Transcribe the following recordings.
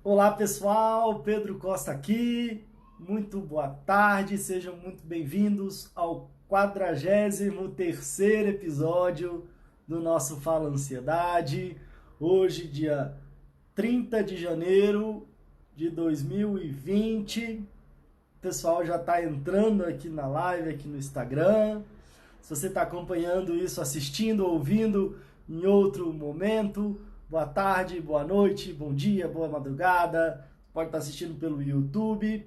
Olá pessoal, Pedro Costa aqui, muito boa tarde, sejam muito bem-vindos ao 43º episódio do nosso Fala Ansiedade. Hoje, dia 30 de janeiro de 2020, o pessoal já está entrando aqui na live, aqui no Instagram. Se você está acompanhando isso, assistindo, ouvindo em outro momento, boa tarde, boa noite, bom dia, boa madrugada. Pode estar assistindo pelo YouTube,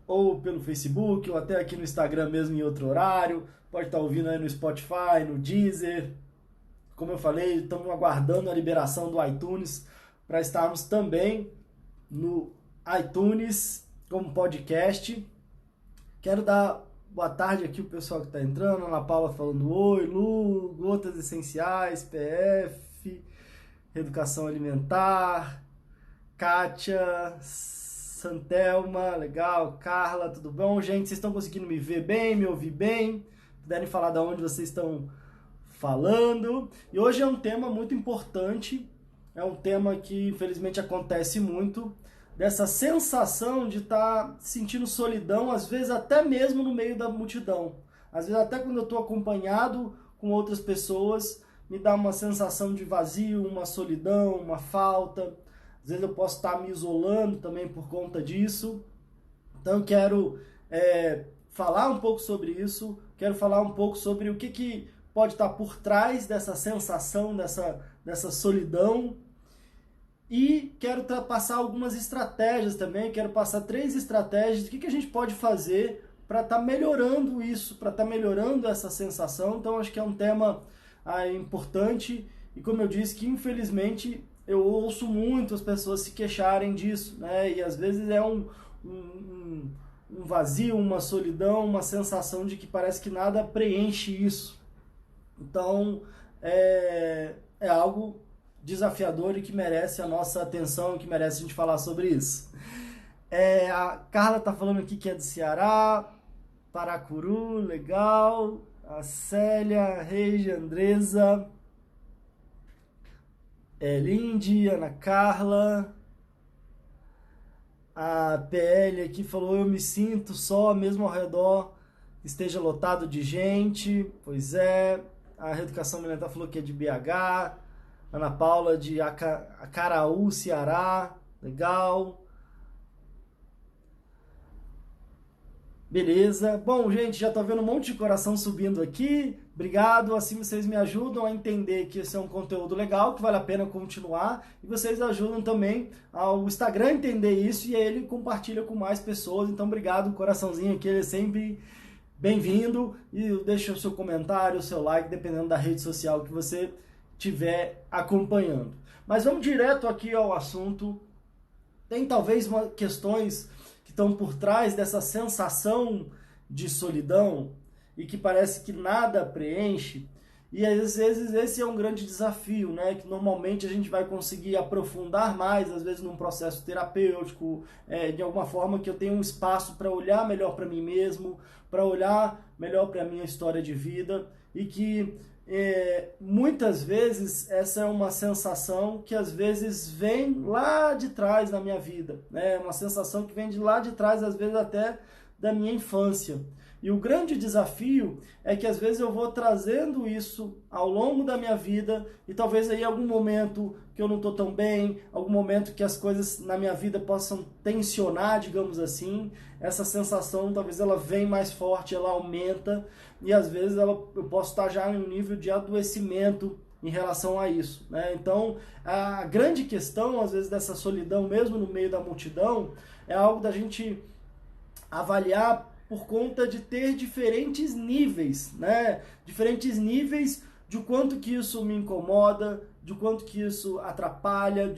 ou pelo Facebook, ou até aqui no Instagram mesmo em outro horário. Pode estar ouvindo aí no Spotify, no Deezer. Como eu falei, estamos aguardando a liberação do iTunes para estarmos também no iTunes como podcast. Quero dar boa tarde aqui o pessoal que está entrando. Ana Paula falando oi, Lu, Gotas Essenciais, PF, Reeducação Alimentar, Kátia, Santelma, legal, Carla, tudo bom? Gente, vocês estão conseguindo me ver bem, me ouvir bem? Puderem falar de onde vocês estão falando. E hoje é um tema muito importante, é um tema que infelizmente acontece muito, dessa sensação de estar sentindo solidão, às vezes até mesmo no meio da multidão. Às vezes até quando eu estou acompanhado com outras pessoas, me dá uma sensação de vazio, uma solidão, uma falta. Às vezes eu posso estar me isolando também por conta disso. Então eu quero falar um pouco sobre isso, quero falar um pouco sobre o que pode estar por trás dessa sensação, dessa solidão. E quero passar algumas estratégias também, quero passar 3 estratégias, o que a gente pode fazer para estar melhorando isso, para estar melhorando essa sensação. Então acho que é um tema importante e, como eu disse, que infelizmente eu ouço muito as pessoas se queixarem disso, né? E às vezes é um vazio, uma solidão, uma sensação de que parece que nada preenche isso. Então é algo desafiador e que merece a nossa atenção, que merece a gente falar sobre isso. A Carla tá falando aqui que é do Ceará, Paracuru, legal. A Célia, Reige, Andresa, Lindy, Ana Carla. A PL aqui falou, eu me sinto só, mesmo ao redor esteja lotado de gente. Pois é. A Reeducação Alimentar falou que é de BH. Ana Paula de Acaraú, Ceará, legal. Beleza. Bom, gente, já tô vendo um monte de coração subindo aqui. Obrigado, assim vocês me ajudam a entender que esse é um conteúdo legal, que vale a pena continuar. E vocês ajudam também ao Instagram a entender isso e ele compartilha com mais pessoas. Então, obrigado, coraçãozinho aqui, ele é sempre bem-vindo. E deixa o seu comentário, o seu like, dependendo da rede social que você estiver acompanhando. Mas vamos direto aqui ao assunto. Tem talvez questões que estão por trás dessa sensação de solidão e que parece que nada preenche. E às vezes esse é um grande desafio, né? Que normalmente a gente vai conseguir aprofundar mais, às vezes num processo terapêutico, de alguma forma que eu tenha um espaço para olhar melhor para mim mesmo, para olhar melhor para a minha história de vida e que muitas vezes essa é uma sensação que às vezes vem lá de trás na minha vida, né? Uma sensação que vem de lá de trás, às vezes até da minha infância. E o grande desafio é que às vezes eu vou trazendo isso ao longo da minha vida e talvez aí algum momento que eu não estou tão bem, algum momento que as coisas na minha vida possam tensionar, digamos assim, essa sensação talvez ela vem mais forte, ela aumenta e às vezes eu posso estar já em um nível de adoecimento em relação a isso, né? Então a grande questão às vezes dessa solidão mesmo no meio da multidão é algo da gente avaliar por conta de ter diferentes níveis, né? Diferentes níveis de quanto que isso me incomoda, de quanto que isso atrapalha,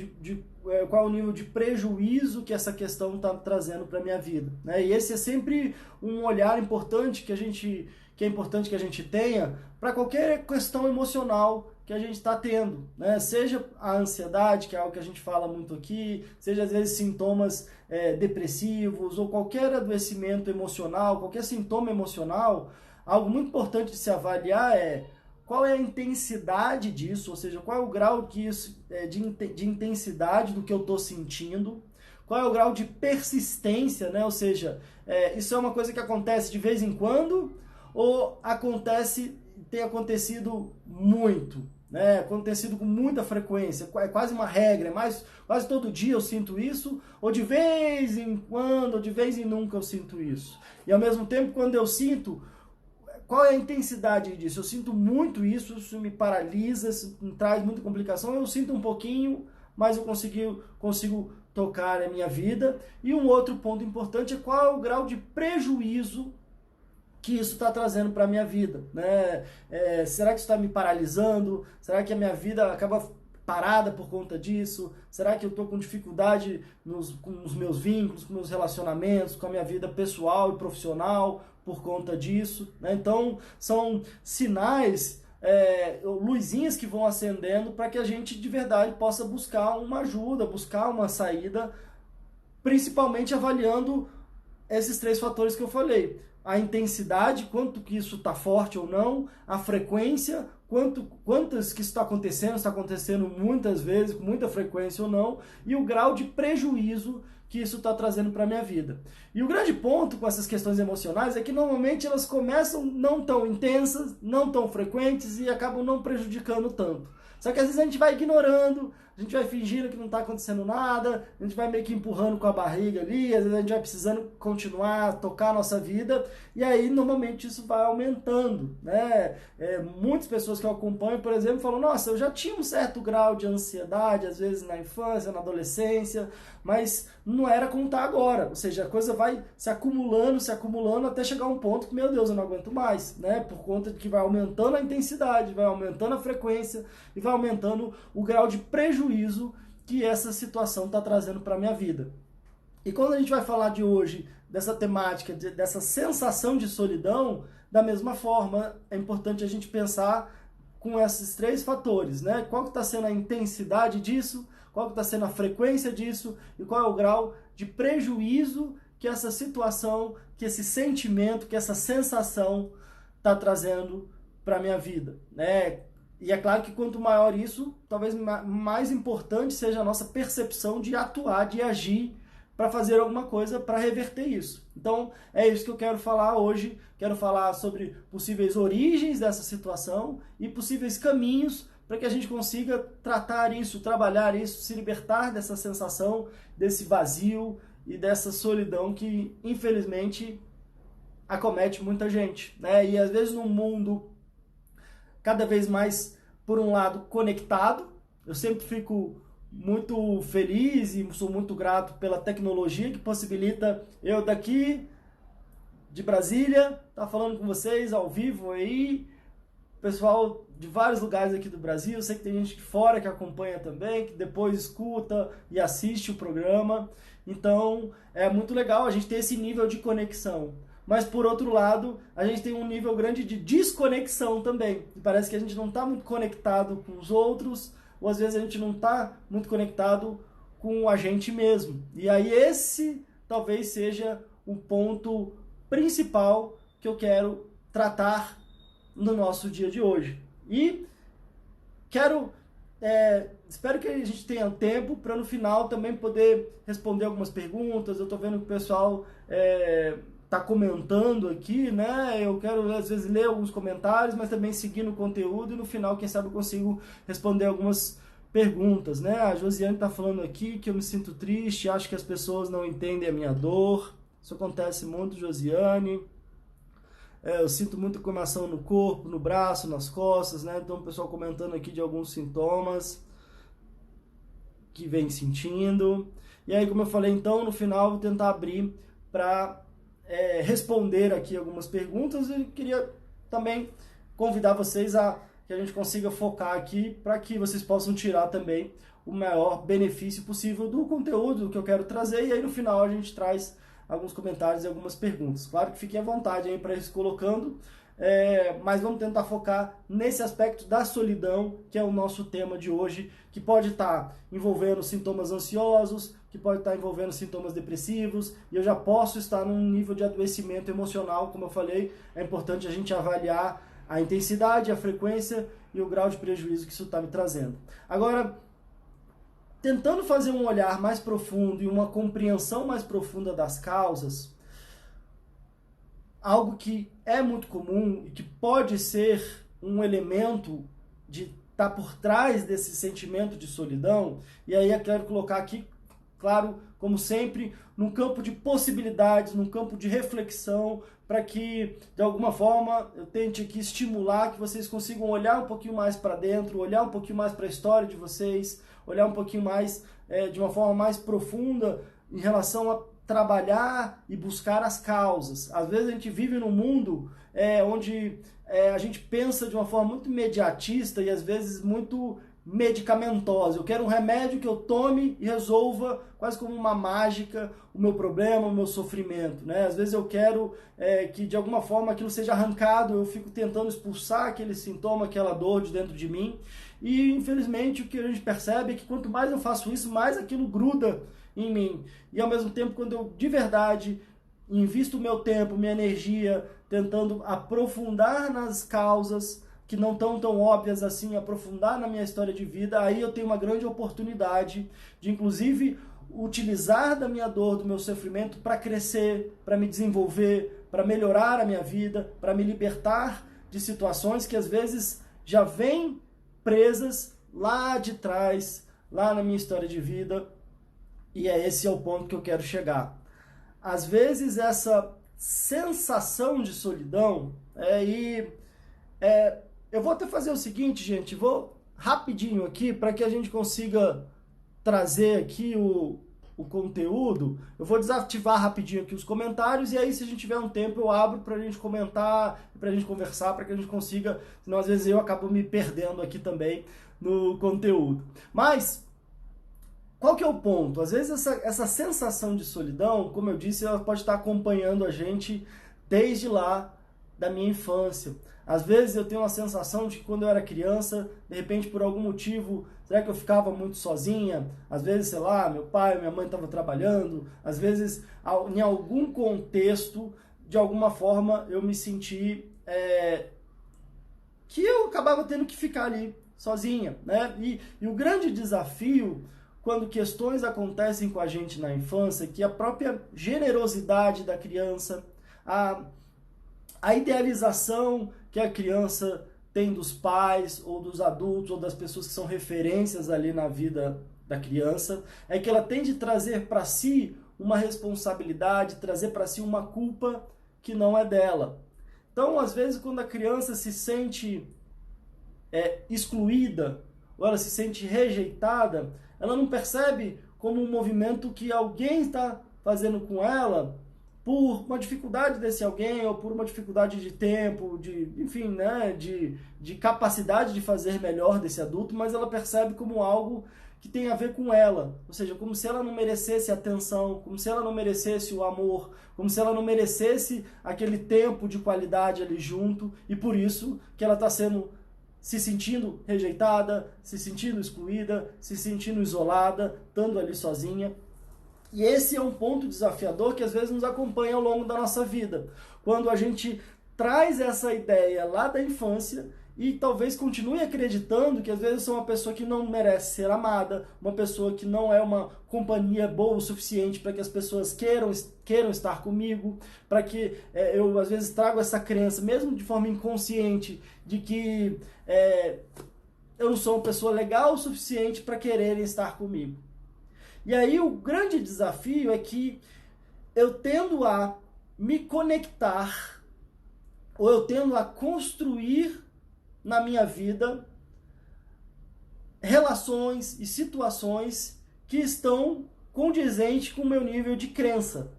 qual é o nível de prejuízo que essa questão está trazendo para a minha vida, né? E esse é sempre um olhar importante que é importante que a gente tenha para qualquer questão emocional que a gente está tendo, né? Seja a ansiedade, que é algo que a gente fala muito aqui, seja às vezes sintomas depressivos ou qualquer adoecimento emocional, qualquer sintoma emocional, algo muito importante de se avaliar é qual é a intensidade disso, ou seja, qual é o grau que isso, de intensidade do que eu estou sentindo, qual é o grau de persistência, né? Ou seja, isso é uma coisa que acontece de vez em quando ou tem acontecido muito, né? Acontecido com muita frequência, é quase uma regra, quase todo dia eu sinto isso, ou de vez em quando, ou de vez em nunca eu sinto isso. E ao mesmo tempo, quando eu sinto, qual é a intensidade disso? Eu sinto muito isso me paralisa, isso me traz muita complicação, eu sinto um pouquinho, mas eu consigo tocar a minha vida. E um outro ponto importante é qual é o grau de prejuízo que isso está trazendo para a minha vida, né? Será que isso está me paralisando? Será que a minha vida acaba parada por conta disso? Será que eu estou com dificuldade com os meus vínculos, com meus relacionamentos, com a minha vida pessoal e profissional por conta disso, né? Então, são sinais, luzinhas que vão acendendo para que a gente de verdade possa buscar uma ajuda, buscar uma saída, principalmente avaliando esses 3 fatores que eu falei. A intensidade, quanto que isso está forte ou não, a frequência, quantas que isso está acontecendo muitas vezes, com muita frequência ou não, e o grau de prejuízo que isso está trazendo para a minha vida. E o grande ponto com essas questões emocionais é que normalmente elas começam não tão intensas, não tão frequentes e acabam não prejudicando tanto. Só que às vezes a gente vai ignorando, a gente vai fingindo que não está acontecendo nada, a gente vai meio que empurrando com a barriga ali, às vezes a gente vai precisando continuar a tocar a nossa vida, e aí normalmente isso vai aumentando, né? Muitas pessoas que eu acompanho, por exemplo, falam, nossa, eu já tinha um certo grau de ansiedade, às vezes na infância, na adolescência, mas não era como está agora, ou seja, a coisa vai se acumulando até chegar a um ponto que, meu Deus, eu não aguento mais, né? Por conta de que vai aumentando a intensidade, vai aumentando a frequência e vai aumentando o grau de prejuízo que essa situação está trazendo para a minha vida. E quando a gente vai falar de hoje, dessa temática, dessa sensação de solidão, da mesma forma, é importante a gente pensar com esses 3 fatores, né? Qual que está sendo a intensidade disso, qual que está sendo a frequência disso e qual é o grau de prejuízo que essa situação, que esse sentimento, que essa sensação está trazendo para a minha vida, né? E é claro que quanto maior isso, talvez mais importante seja a nossa percepção de atuar, de agir para fazer alguma coisa para reverter isso. Então, é isso que eu quero falar hoje. Quero falar sobre possíveis origens dessa situação e possíveis caminhos para que a gente consiga tratar isso, trabalhar isso, se libertar dessa sensação, desse vazio e dessa solidão que, infelizmente, acomete muita gente, né? E às vezes num mundo cada vez mais, por um lado, conectado. Eu sempre fico muito feliz e sou muito grato pela tecnologia que possibilita eu daqui de Brasília estar falando com vocês ao vivo aí, pessoal de vários lugares aqui do Brasil. Eu sei que tem gente de fora que acompanha também, que depois escuta e assiste o programa. Então é muito legal a gente ter esse nível de conexão. Mas, por outro lado, a gente tem um nível grande de desconexão também. E parece que a gente não está muito conectado com os outros, ou às vezes a gente não está muito conectado com a gente mesmo. E aí esse talvez seja o ponto principal que eu quero tratar no nosso dia de hoje. E espero que a gente tenha tempo para no final também poder responder algumas perguntas. Eu estou vendo que o pessoal tá comentando aqui, né? Eu quero às vezes ler alguns comentários, mas também seguir no conteúdo e no final, quem sabe, eu consigo responder algumas perguntas, né? A Josiane tá falando aqui que eu me sinto triste, acho que as pessoas não entendem a minha dor. Isso acontece muito, Josiane. Eu sinto muita queimação no corpo, no braço, nas costas, né? Então o pessoal comentando aqui de alguns sintomas que vem sentindo. E aí, como eu falei, então, no final vou tentar abrir para responder aqui algumas perguntas e queria também convidar vocês a que a gente consiga focar aqui para que vocês possam tirar também o maior benefício possível do conteúdo que eu quero trazer, e aí no final a gente traz alguns comentários e algumas perguntas. Claro que fiquem à vontade aí para ir colocando, mas vamos tentar focar nesse aspecto da solidão, que é o nosso tema de hoje, que pode estar envolvendo sintomas ansiosos, que pode estar envolvendo sintomas depressivos, e eu já posso estar num nível de adoecimento emocional. Como eu falei, é importante a gente avaliar a intensidade, a frequência e o grau de prejuízo que isso está me trazendo. Agora, tentando fazer um olhar mais profundo e uma compreensão mais profunda das causas, algo que é muito comum e que pode ser um elemento de estar por trás desse sentimento de solidão, e aí eu quero colocar aqui, claro, como sempre, num campo de possibilidades, num campo de reflexão, para que, de alguma forma, eu tente aqui estimular que vocês consigam olhar um pouquinho mais para dentro, olhar um pouquinho mais para a história de vocês, olhar um pouquinho mais, de uma forma mais profunda, em relação a trabalhar e buscar as causas. Às vezes a gente vive num mundo onde a gente pensa de uma forma muito imediatista e às vezes muito medicamentosa. Eu quero um remédio que eu tome e resolva quase como uma mágica o meu problema, o meu sofrimento, né? Às vezes eu quero que de alguma forma aquilo seja arrancado, eu fico tentando expulsar aquele sintoma, aquela dor de dentro de mim e infelizmente o que a gente percebe é que quanto mais eu faço isso, mais aquilo gruda em mim. E ao mesmo tempo, quando eu de verdade invisto o meu tempo, minha energia, tentando aprofundar nas causas que não estão tão óbvias assim, aprofundar na minha história de vida, aí eu tenho uma grande oportunidade de, inclusive, utilizar da minha dor, do meu sofrimento para crescer, para me desenvolver, para melhorar a minha vida, para me libertar de situações que às vezes já vêm presas lá de trás, lá na minha história de vida, e esse é o ponto que eu quero chegar. Às vezes essa sensação de solidão, eu vou até fazer o seguinte, gente, vou rapidinho aqui para que a gente consiga trazer aqui o conteúdo. Eu vou desativar rapidinho aqui os comentários e aí se a gente tiver um tempo eu abro para a gente comentar, para a gente conversar, para que a gente consiga, senão às vezes eu acabo me perdendo aqui também no conteúdo. Mas qual que é o ponto? Às vezes essa sensação de solidão, como eu disse, ela pode estar acompanhando a gente desde lá da minha infância. Às vezes eu tenho uma sensação de que quando eu era criança, de repente por algum motivo, será que eu ficava muito sozinha? Às vezes, sei lá, meu pai, minha mãe estavam trabalhando, às vezes em algum contexto, de alguma forma eu me senti que eu acabava tendo que ficar ali sozinha, né? E o grande desafio quando questões acontecem com a gente na infância, que a própria generosidade da criança, a idealização que a criança tem dos pais, ou dos adultos, ou das pessoas que são referências ali na vida da criança, é que ela tende a trazer para si uma responsabilidade, trazer para si uma culpa que não é dela. Então, às vezes, quando a criança se sente excluída, ou ela se sente rejeitada, ela não percebe como um movimento que alguém está fazendo com ela por uma dificuldade desse alguém, ou por uma dificuldade de tempo, enfim, né, de capacidade de fazer melhor desse adulto, mas ela percebe como algo que tem a ver com ela, ou seja, como se ela não merecesse atenção, como se ela não merecesse o amor, como se ela não merecesse aquele tempo de qualidade ali junto, e por isso que ela está se sentindo rejeitada, se sentindo excluída, se sentindo isolada, estando ali sozinha. E esse é um ponto desafiador que às vezes nos acompanha ao longo da nossa vida. Quando a gente traz essa ideia lá da infância e talvez continue acreditando que às vezes sou uma pessoa que não merece ser amada, uma pessoa que não é uma companhia boa o suficiente para que as pessoas queiram estar comigo, para que eu às vezes trago essa crença, mesmo de forma inconsciente, de que eu não sou uma pessoa legal o suficiente para quererem estar comigo. E aí o grande desafio é que eu tendo a me conectar, ou eu tendo a construir na minha vida relações e situações que estão condizentes com o meu nível de crença.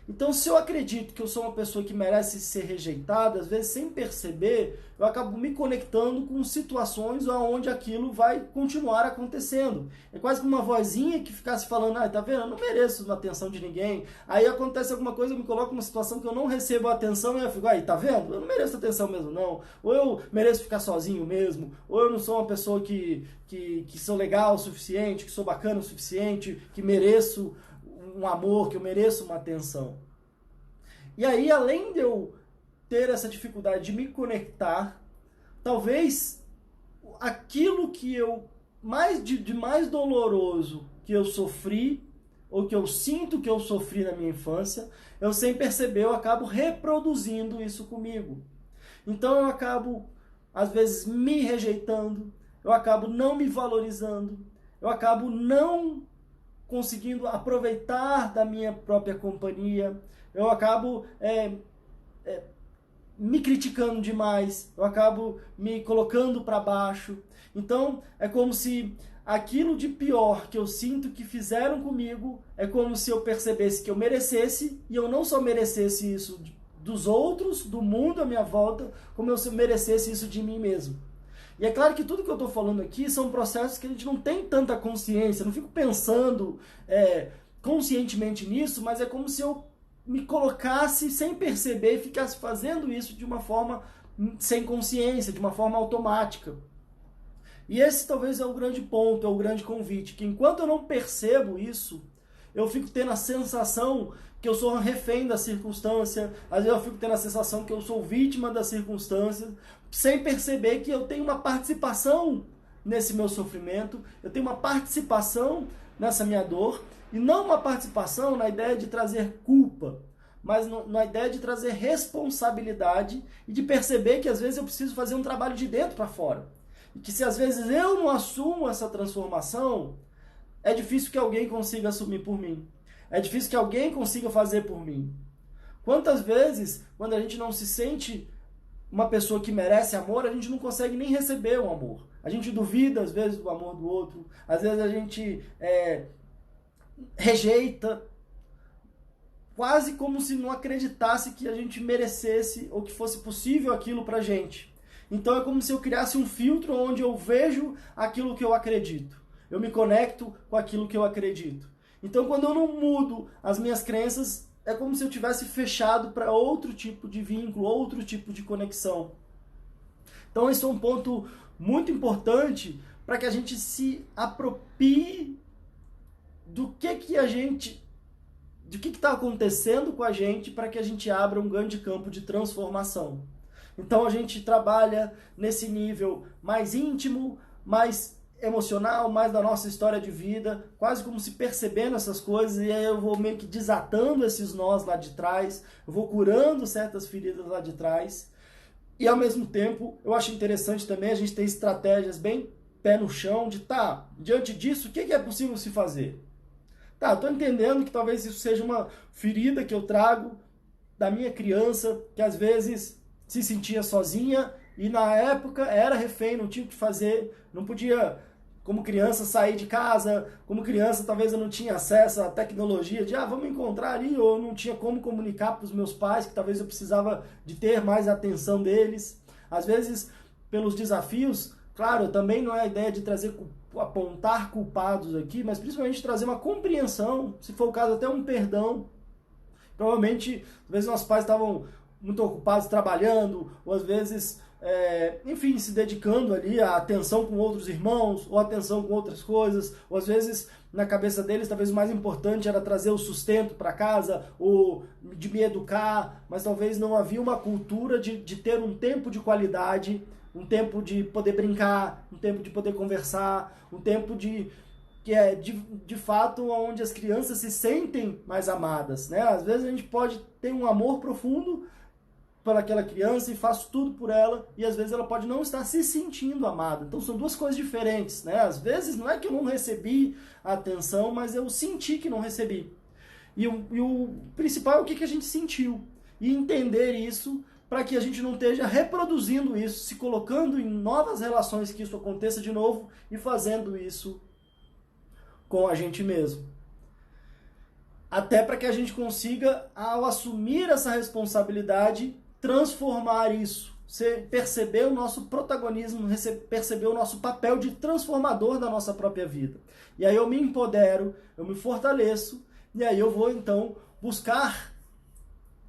Então, se eu acredito que eu sou uma pessoa que merece ser rejeitada, às vezes sem perceber, eu acabo me conectando com situações onde aquilo vai continuar acontecendo. É quase como uma vozinha que ficasse falando, tá vendo? Eu não mereço a atenção de ninguém. Aí acontece alguma coisa, eu me coloco numa situação que eu não recebo a atenção e eu fico, tá vendo? Eu não mereço atenção mesmo, não. Ou eu mereço ficar sozinho mesmo, ou eu não sou uma pessoa que sou legal o suficiente, que sou bacana o suficiente, que mereço um amor, que eu mereço uma atenção. E aí, além de eu ter essa dificuldade de me conectar, talvez aquilo que eu de mais doloroso que eu sofri, ou que eu sinto que eu sofri na minha infância, eu sem perceber, eu acabo reproduzindo isso comigo. Então eu acabo, às vezes, me rejeitando, eu acabo não me valorizando, eu acabo não conseguindo aproveitar da minha própria companhia, eu acabo me criticando demais, eu acabo me colocando para baixo. Então é como se aquilo de pior que eu sinto que fizeram comigo, é como se eu percebesse que eu merecesse, e eu não só merecesse isso dos outros, do mundo à minha volta, como eu merecesse isso de mim mesmo. E é claro que tudo que eu estou falando aqui são processos que a gente não tem tanta consciência, não fico pensando conscientemente nisso, mas é como se eu me colocasse sem perceber e ficasse fazendo isso de uma forma sem consciência, de uma forma automática. E esse talvez é o grande ponto, é o grande convite, que enquanto eu não percebo isso, eu fico tendo a sensação que eu sou um refém da circunstância, às vezes eu fico tendo a sensação que eu sou vítima da circunstância, sem perceber que eu tenho uma participação nesse meu sofrimento, eu tenho uma participação nessa minha dor, e não uma participação na ideia de trazer culpa, mas na ideia de trazer responsabilidade e de perceber que às vezes eu preciso fazer um trabalho de dentro para fora. E que se às vezes eu não assumo essa transformação, é difícil que alguém consiga assumir por mim. É difícil que alguém consiga fazer por mim. Quantas vezes, quando a gente não se sente uma pessoa que merece amor, a gente não consegue nem receber o amor. A gente duvida, às vezes, do amor do outro. Às vezes a gente rejeita, quase como se não acreditasse que a gente merecesse ou que fosse possível aquilo pra gente. Então é como se eu criasse um filtro onde eu vejo aquilo que eu acredito. Eu me conecto com aquilo que eu acredito. Então quando eu não mudo as minhas crenças, é como se eu tivesse fechado para outro tipo de vínculo, outro tipo de conexão. Então esse é um ponto muito importante para que a gente se aproprie do que a gente, do que está acontecendo com a gente, para que a gente abra um grande campo de transformação. Então a gente trabalha nesse nível mais íntimo, mais emocional, mais da nossa história de vida, quase como se percebendo essas coisas, e aí eu vou meio que desatando esses nós lá de trás, eu vou curando certas feridas lá de trás, e ao mesmo tempo eu acho interessante também a gente ter estratégias bem pé no chão, de diante disso, o que é possível se fazer? Estou entendendo que talvez isso seja uma ferida que eu trago da minha criança, que às vezes se sentia sozinha e na época era refém, não tinha o que fazer, não podia, como criança, sair de casa, como criança talvez eu não tinha acesso à tecnologia de vamos encontrar ali, ou não tinha como comunicar para os meus pais, que talvez eu precisava de ter mais atenção deles. Às vezes, pelos desafios, claro, também não é a ideia de apontar culpados aqui, mas principalmente trazer uma compreensão, se for o caso até um perdão. Provavelmente, às vezes nossos pais estavam muito ocupados trabalhando, ou às vezes, enfim, se dedicando ali à atenção com outros irmãos, ou atenção com outras coisas, ou às vezes na cabeça deles talvez o mais importante era trazer o sustento para casa, ou de me educar, mas talvez não havia uma cultura de ter um tempo de qualidade, um tempo de poder brincar, um tempo de poder conversar, um tempo que é de fato onde as crianças se sentem mais amadas, né? Às vezes a gente pode ter um amor profundo pelaquela criança e faço tudo por ela, e às vezes ela pode não estar se sentindo amada. Então são duas coisas diferentes, né? Às vezes não é que eu não recebi a atenção, mas eu senti que não recebi. E o principal é o que a gente sentiu. E entender isso para que a gente não esteja reproduzindo isso, se colocando em novas relações que isso aconteça de novo e fazendo isso com a gente mesmo. Até para que a gente consiga, ao assumir essa responsabilidade, transformar isso. Você perceber o nosso protagonismo, perceber o nosso papel de transformador da nossa própria vida. E aí eu me empodero, eu me fortaleço, e aí eu vou então buscar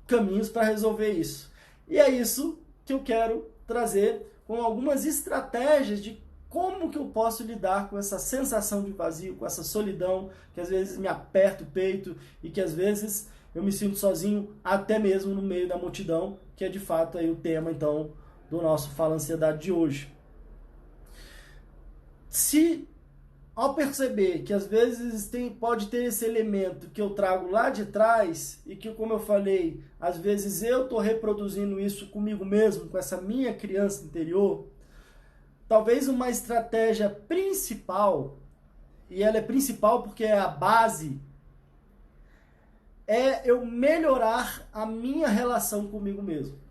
caminhos para resolver isso. E é isso que eu quero trazer com algumas estratégias de como que eu posso lidar com essa sensação de vazio, com essa solidão, que às vezes me aperta o peito e que às vezes eu me sinto sozinho, até mesmo no meio da multidão, que é de fato aí o tema então do nosso Fala Ansiedade de hoje. Se ao perceber que às vezes pode ter esse elemento que eu trago lá de trás e que, como eu falei, às vezes eu estou reproduzindo isso comigo mesmo, com essa minha criança interior, talvez uma estratégia principal, e ela é principal porque é a base, é eu melhorar a minha relação comigo mesmo.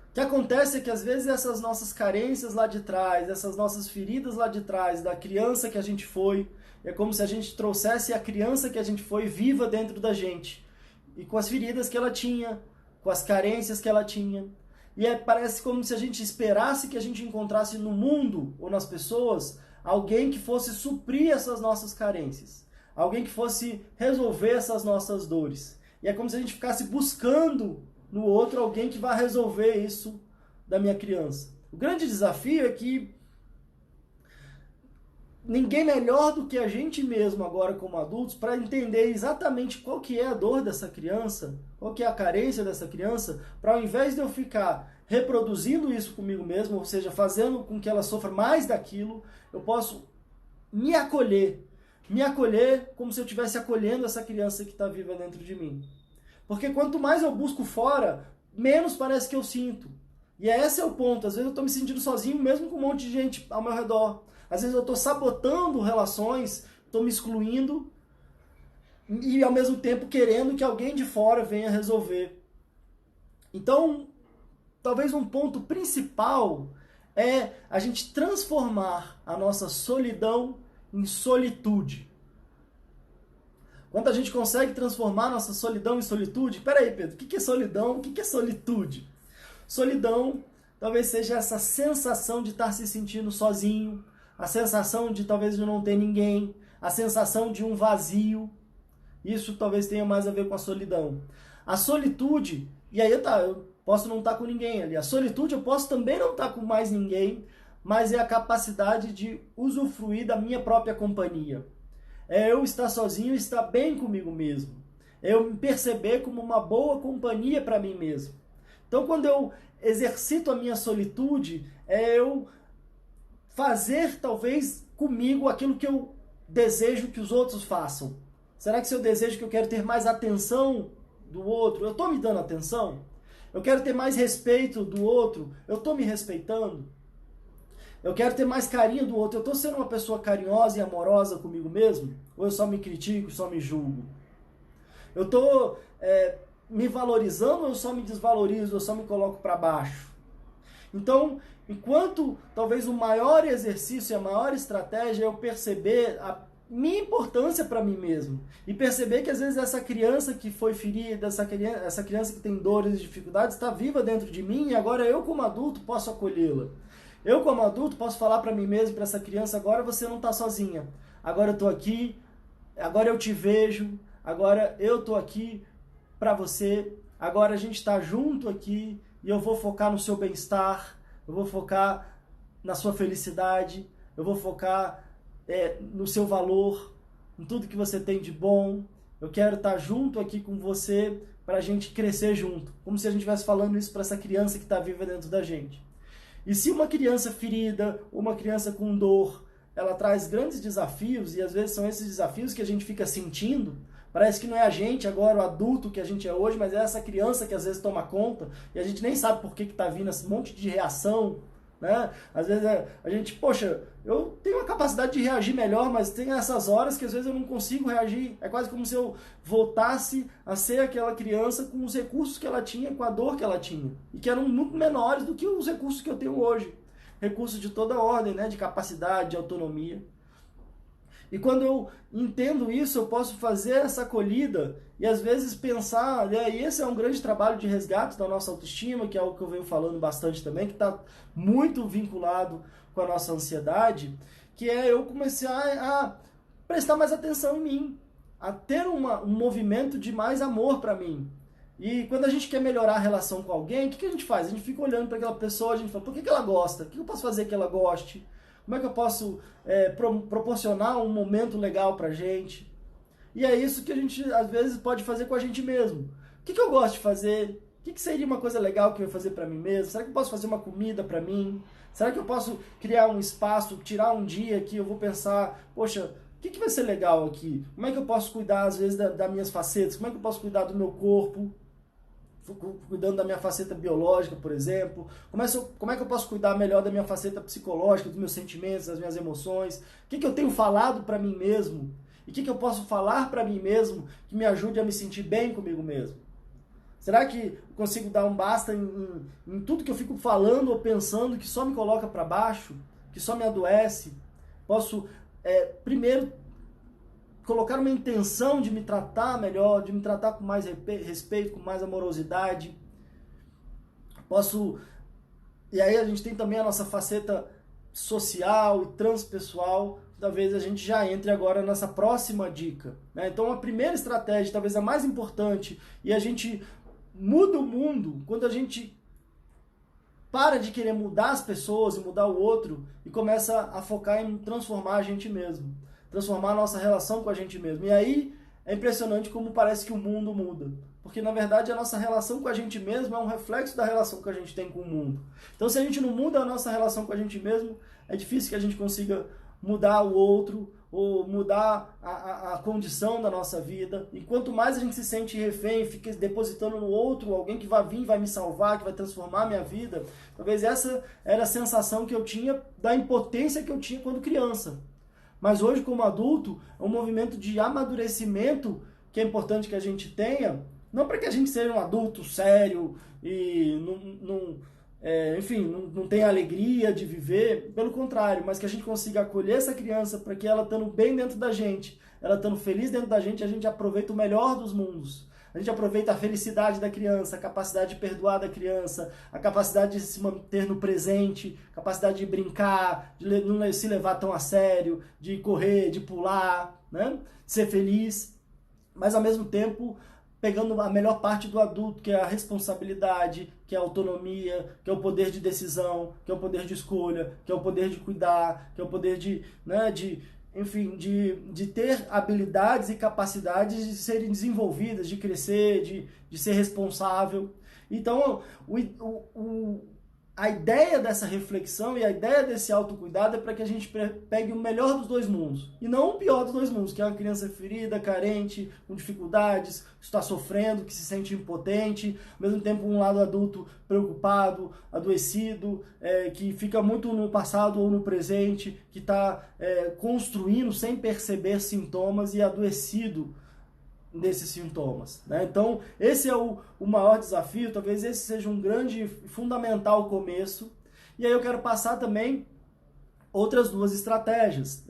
O que acontece é que às vezes essas nossas carências lá de trás, essas nossas feridas lá de trás, da criança que a gente foi, é como se a gente trouxesse a criança que a gente foi viva dentro da gente. E com as feridas que ela tinha, com as carências que ela tinha. E parece como se a gente esperasse que a gente encontrasse no mundo ou nas pessoas alguém que fosse suprir essas nossas carências. Alguém que fosse resolver essas nossas dores. E é como se a gente ficasse buscando no outro alguém que vai resolver isso da minha criança. O grande desafio é que ninguém melhor do que a gente mesmo agora como adultos para entender exatamente qual que é a dor dessa criança, qual que é a carência dessa criança, para ao invés de eu ficar reproduzindo isso comigo mesmo, ou seja, fazendo com que ela sofra mais daquilo, eu posso me acolher como se eu estivesse acolhendo essa criança que está viva dentro de mim. Porque quanto mais eu busco fora, menos parece que eu sinto. E esse é o ponto. Às vezes eu estou me sentindo sozinho, mesmo com um monte de gente ao meu redor. Às vezes eu estou sabotando relações, estou me excluindo e ao mesmo tempo querendo que alguém de fora venha resolver. Então, talvez um ponto principal é a gente transformar a nossa solidão em solitude. Quando a gente consegue transformar nossa solidão em solitude... Peraí, Pedro, o que é solidão? O que é solitude? Solidão talvez seja essa sensação de estar se sentindo sozinho, a sensação de talvez de não ter ninguém, a sensação de um vazio. Isso talvez tenha mais a ver com a solidão. A solitude, e aí eu posso não estar com ninguém ali. A solitude eu posso também não estar com mais ninguém, mas é a capacidade de usufruir da minha própria companhia. É eu estar sozinho e estar bem comigo mesmo. É eu me perceber como uma boa companhia para mim mesmo. Então, quando eu exercito a minha solitude, é eu fazer, talvez, comigo aquilo que eu desejo que os outros façam. Será que se eu desejo que eu quero ter mais atenção do outro, eu estou me dando atenção? Eu quero ter mais respeito do outro, eu estou me respeitando? Eu quero ter mais carinho do outro. Eu estou sendo uma pessoa carinhosa e amorosa comigo mesmo? Ou eu só me critico, só me julgo? Eu estou me valorizando ou eu só me desvalorizo, eu só me coloco para baixo? Então, enquanto talvez o maior exercício e a maior estratégia é eu perceber a minha importância para mim mesmo. E perceber que às vezes essa criança que foi ferida, essa criança que tem dores e dificuldades está viva dentro de mim e agora eu como adulto posso acolhê-la. Eu, como adulto, posso falar para mim mesmo, para essa criança, agora você não está sozinha. Agora eu estou aqui, agora eu te vejo, agora eu estou aqui para você, agora a gente está junto aqui e eu vou focar no seu bem-estar, eu vou focar na sua felicidade, eu vou focar no seu valor, em tudo que você tem de bom. Eu quero estar junto aqui com você para a gente crescer junto, como se a gente estivesse falando isso para essa criança que está viva dentro da gente. E se uma criança ferida, uma criança com dor, ela traz grandes desafios, e às vezes são esses desafios que a gente fica sentindo, parece que não é a gente agora, o adulto que a gente é hoje, mas é essa criança que às vezes toma conta, e a gente nem sabe por que está vindo esse monte de reação, né? Às vezes a gente, poxa, eu tenho a capacidade de reagir melhor, mas tem essas horas que às vezes eu não consigo reagir. É quase como se eu voltasse a ser aquela criança com os recursos que ela tinha, com a dor que ela tinha. E que eram muito menores do que os recursos que eu tenho hoje. Recursos de toda ordem, né? De capacidade, de autonomia. E quando eu entendo isso, eu posso fazer essa acolhida e às vezes pensar, e esse é um grande trabalho de resgate da nossa autoestima, que é algo que eu venho falando bastante também, que está muito vinculado com a nossa ansiedade, que é eu começar a prestar mais atenção em mim, a ter um movimento de mais amor para mim. E quando a gente quer melhorar a relação com alguém, o que a gente faz? A gente fica olhando para aquela pessoa, a gente fala, por que ela gosta? O que eu posso fazer que ela goste? Como é que eu posso proporcionar um momento legal pra gente? E é isso que a gente, às vezes, pode fazer com a gente mesmo. O que eu gosto de fazer? que seria uma coisa legal que eu ia fazer para mim mesmo? Será que eu posso fazer uma comida para mim? Será que eu posso criar um espaço, tirar um dia que eu vou pensar, poxa, o que vai ser legal aqui? Como é que eu posso cuidar, às vezes, das minhas facetas? Como é que eu posso cuidar do meu corpo? Cuidando da minha faceta biológica, por exemplo. Como é que eu posso cuidar melhor da minha faceta psicológica, dos meus sentimentos, das minhas emoções? O que eu tenho falado para mim mesmo? E o que eu posso falar para mim mesmo que me ajude a me sentir bem comigo mesmo? Será que eu consigo dar um basta em tudo que eu fico falando ou pensando que só me coloca para baixo, que só me adoece? Posso, primeiro, colocar uma intenção de me tratar melhor, de me tratar com mais respeito, com mais amorosidade. E aí a gente tem também a nossa faceta social e transpessoal. Talvez a gente já entre agora nessa próxima dica, né? Então a primeira estratégia, talvez a mais importante, e a gente muda o mundo quando a gente para de querer mudar as pessoas e mudar o outro e começa a focar em transformar a gente mesmo, transformar a nossa relação com a gente mesmo. E aí é impressionante como parece que o mundo muda, porque na verdade a nossa relação com a gente mesmo é um reflexo da relação que a gente tem com o mundo. Então se a gente não muda a nossa relação com a gente mesmo, é difícil que a gente consiga mudar o outro ou mudar a condição da nossa vida. E quanto mais a gente se sente refém, fica depositando no outro, alguém que vai vir, vai me salvar, que vai transformar a minha vida, talvez essa era a sensação que eu tinha da impotência que eu tinha quando criança. Mas hoje, como adulto, é um movimento de amadurecimento que é importante que a gente tenha, não para que a gente seja um adulto sério e não tenha alegria de viver, pelo contrário, mas que a gente consiga acolher essa criança para que ela estando bem dentro da gente, ela estando feliz dentro da gente, a gente aproveita o melhor dos mundos. A gente aproveita a felicidade da criança, a capacidade de perdoar da criança, a capacidade de se manter no presente, a capacidade de brincar, de não se levar tão a sério, de correr, de pular, né? De ser feliz, mas ao mesmo tempo pegando a melhor parte do adulto, que é a responsabilidade, que é a autonomia, que é o poder de decisão, que é o poder de escolha, que é o poder de cuidar, que é o poder de ter habilidades e capacidades de serem desenvolvidas, de crescer, de ser responsável. Então, a ideia dessa reflexão e a ideia desse autocuidado é para que a gente pegue o melhor dos dois mundos e não o pior dos dois mundos, que é uma criança ferida, carente, com dificuldades, que está sofrendo, que se sente impotente, ao mesmo tempo um lado adulto preocupado, adoecido, que fica muito no passado ou no presente, que está construindo sem perceber sintomas e adoecido desses sintomas, né? Então, esse é o maior desafio, talvez esse seja um grande, fundamental começo. E aí eu quero passar também outras duas estratégias.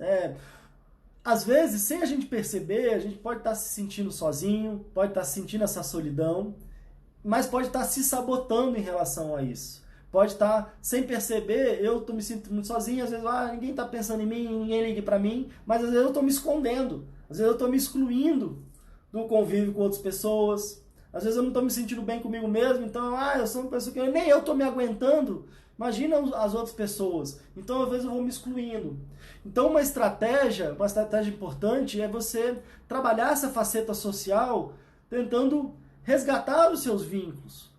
Às vezes, sem a gente perceber, a gente pode estar se sentindo sozinho, pode estar sentindo essa solidão, mas pode estar se sabotando em relação a isso. Pode estar, sem perceber, eu estou me sentindo muito sozinho, às vezes ninguém está pensando em mim, ninguém liga para mim, mas às vezes eu estou me escondendo, às vezes eu estou me excluindo do convívio com outras pessoas. Às vezes eu não estou me sentindo bem comigo mesmo, então, eu sou uma pessoa que nem eu estou me aguentando. Imagina as outras pessoas. Então, às vezes eu vou me excluindo. Então, uma estratégia importante é você trabalhar essa faceta social tentando resgatar os seus vínculos.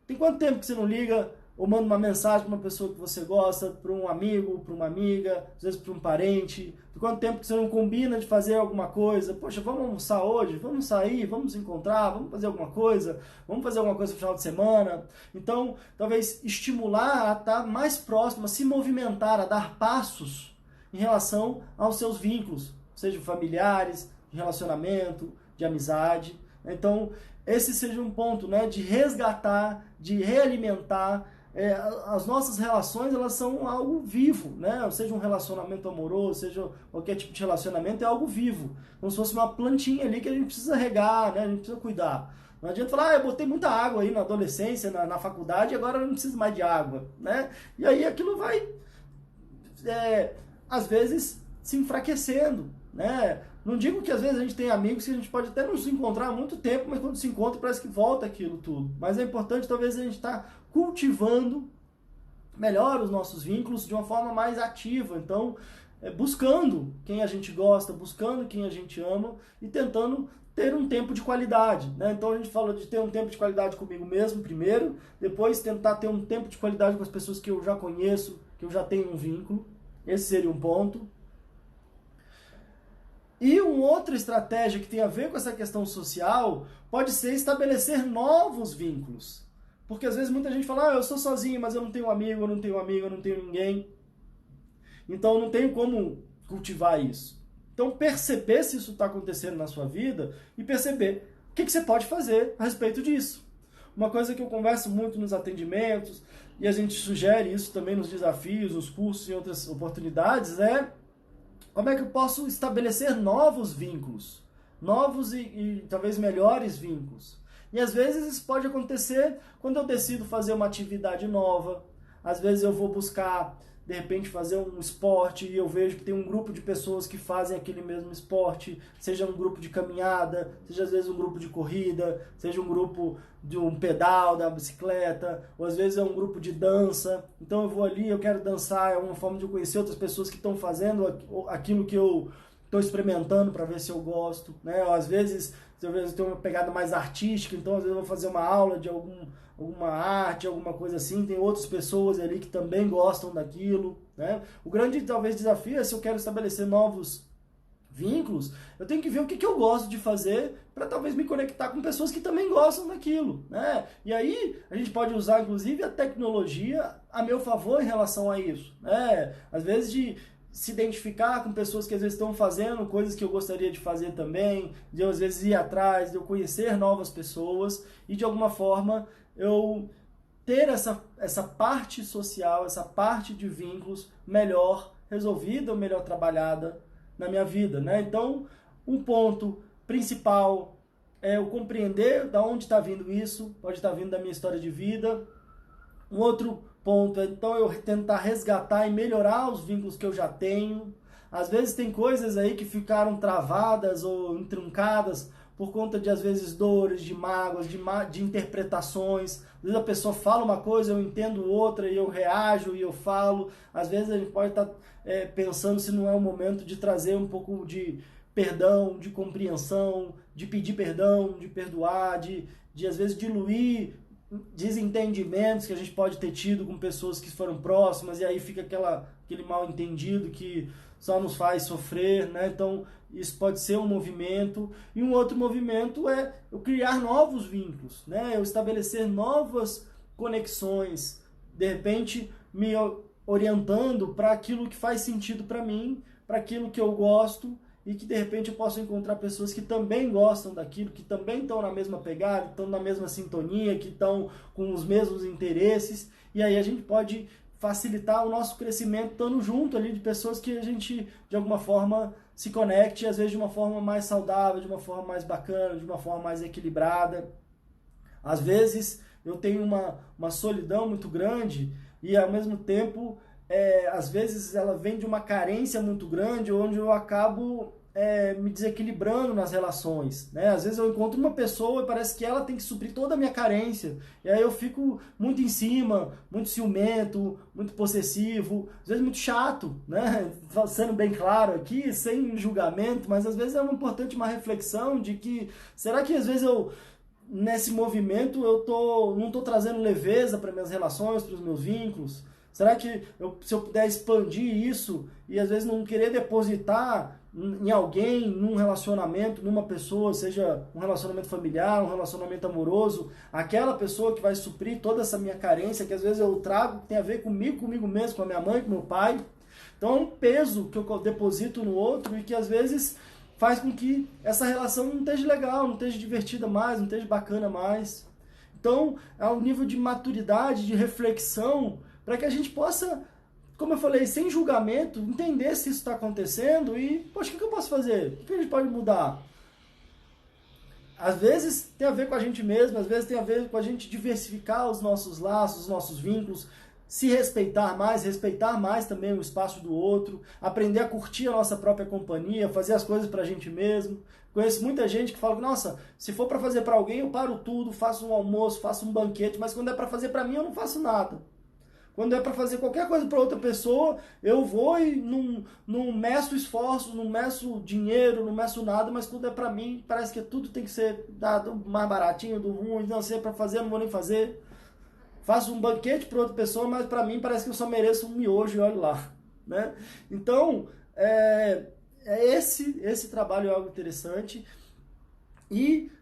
Tem quanto tempo que você não liga ou manda uma mensagem para uma pessoa que você gosta, para um amigo, para uma amiga, às vezes para um parente? Tem quanto tempo que você não combina de fazer alguma coisa? Poxa, vamos almoçar hoje? Vamos sair? Vamos nos encontrar? Vamos fazer alguma coisa? Vamos fazer alguma coisa no final de semana? Então, talvez estimular a estar mais próximo, a se movimentar, a dar passos em relação aos seus vínculos, sejam familiares, de relacionamento, de amizade. Então, esse seja um ponto, né, de resgatar, de realimentar. As nossas relações, elas são algo vivo, né? Seja um relacionamento amoroso, seja qualquer tipo de relacionamento, é algo vivo. Como se fosse uma plantinha ali que a gente precisa regar, né? A gente precisa cuidar. Não adianta falar, eu botei muita água aí na adolescência, na faculdade, e agora eu não preciso mais de água, né? E aí aquilo vai, às vezes, se enfraquecendo, né? Não digo que às vezes a gente tem amigos que a gente pode até não se encontrar há muito tempo, mas quando se encontra parece que volta aquilo tudo. Mas é importante talvez a gente estar cultivando melhor os nossos vínculos de uma forma mais ativa. Então, buscando quem a gente gosta, buscando quem a gente ama e tentando ter um tempo de qualidade, né? Então a gente fala de ter um tempo de qualidade comigo mesmo primeiro, depois tentar ter um tempo de qualidade com as pessoas que eu já conheço, que eu já tenho um vínculo. Esse seria um ponto. E uma outra estratégia que tem a ver com essa questão social pode ser estabelecer novos vínculos. Porque às vezes muita gente fala, eu sou sozinho, mas eu não tenho amigo, eu não tenho amigo, eu não tenho ninguém. Então eu não tenho como cultivar isso. Então perceber se isso está acontecendo na sua vida e perceber o que você pode fazer a respeito disso. Uma coisa que eu converso muito nos atendimentos, e a gente sugere isso também nos desafios, nos cursos e outras oportunidades, é como é que eu posso estabelecer novos vínculos, novos e talvez melhores vínculos. E às vezes isso pode acontecer quando eu decido fazer uma atividade nova, às vezes eu vou buscar, de repente, fazer um esporte e eu vejo que tem um grupo de pessoas que fazem aquele mesmo esporte, seja um grupo de caminhada, seja às vezes um grupo de corrida, seja um grupo de um pedal da bicicleta, ou às vezes é um grupo de dança. Então eu vou ali, eu quero dançar, é uma forma de eu conhecer outras pessoas que estão fazendo aquilo que eu estou experimentando para ver se eu gosto, né? Ou às vezes eu tenho uma pegada mais artística, então às vezes eu vou fazer uma aula de alguma arte, alguma coisa assim, tem outras pessoas ali que também gostam daquilo, né? O grande, talvez, desafio é se eu quero estabelecer novos vínculos, eu tenho que ver o que eu gosto de fazer para talvez me conectar com pessoas que também gostam daquilo, né? E aí a gente pode usar, inclusive, a tecnologia a meu favor em relação a isso, né? Às vezes de se identificar com pessoas que às vezes estão fazendo coisas que eu gostaria de fazer também, de eu às vezes ir atrás, de eu conhecer novas pessoas e de alguma forma eu ter essa parte social, essa parte de vínculos melhor resolvida ou melhor trabalhada na minha vida, né? Então, um ponto principal é eu compreender de onde está vindo isso, pode estar vindo da minha história de vida. Um outro ponto é, então, eu tentar resgatar e melhorar os vínculos que eu já tenho. Às vezes tem coisas aí que ficaram travadas ou entruncadas por conta de, às vezes, dores, de mágoas, de interpretações. Às vezes a pessoa fala uma coisa, eu entendo outra, e eu reajo, e eu falo. Às vezes a gente pode estar pensando se não é o momento de trazer um pouco de perdão, de compreensão, de pedir perdão, de perdoar, de às vezes diluir desentendimentos que a gente pode ter tido com pessoas que foram próximas, e aí fica aquele mal entendido que só nos faz sofrer, né? Então isso pode ser um movimento, e um outro movimento é eu criar novos vínculos, né? Eu estabelecer novas conexões, de repente me orientando para aquilo que faz sentido para mim, para aquilo que eu gosto, e que de repente eu posso encontrar pessoas que também gostam daquilo, que também estão na mesma pegada, estão na mesma sintonia, que estão com os mesmos interesses, e aí a gente pode facilitar o nosso crescimento estando junto ali de pessoas que a gente de alguma forma se conecte, às vezes de uma forma mais saudável, de uma forma mais bacana, de uma forma mais equilibrada. Às vezes eu tenho uma solidão muito grande e ao mesmo tempo às vezes ela vem de uma carência muito grande, onde eu acabo me desequilibrando nas relações, né? Às vezes eu encontro uma pessoa e parece que ela tem que suprir toda a minha carência, e aí eu fico muito em cima, muito ciumento, muito possessivo, às vezes muito chato, né? Sendo bem claro aqui, sem julgamento, mas às vezes é importante uma reflexão de que, será que às vezes nesse movimento não estou trazendo leveza para minhas relações, para os meus vínculos? Será que se eu puder expandir isso e às vezes não querer depositar em alguém, num relacionamento, numa pessoa, seja um relacionamento familiar, um relacionamento amoroso, aquela pessoa que vai suprir toda essa minha carência, que às vezes eu trago, que tem a ver comigo mesmo, com a minha mãe, com o meu pai. Então é um peso que eu deposito no outro e que às vezes faz com que essa relação não esteja legal, não esteja divertida mais, não esteja bacana mais. Então é um nível de maturidade, de reflexão, para que a gente possa, como eu falei, sem julgamento, entender se isso está acontecendo e, poxa, o que eu posso fazer? O que a gente pode mudar? Às vezes tem a ver com a gente mesmo, às vezes tem a ver com a gente diversificar os nossos laços, os nossos vínculos, se respeitar mais também o espaço do outro, aprender a curtir a nossa própria companhia, fazer as coisas para a gente mesmo. Conheço muita gente que fala, nossa, se for para fazer para alguém eu paro tudo, faço um almoço, faço um banquete, mas quando é para fazer para mim eu não faço nada. Quando é para fazer qualquer coisa para outra pessoa, eu vou e não meço esforço, não meço dinheiro, não meço nada, mas quando é para mim, parece que tudo tem que ser dado mais baratinho, do ruim, não sei, para fazer, não vou nem fazer. Faço um banquete para outra pessoa, mas para mim parece que eu só mereço um miojo e olho lá, né? Então, esse trabalho é algo interessante. E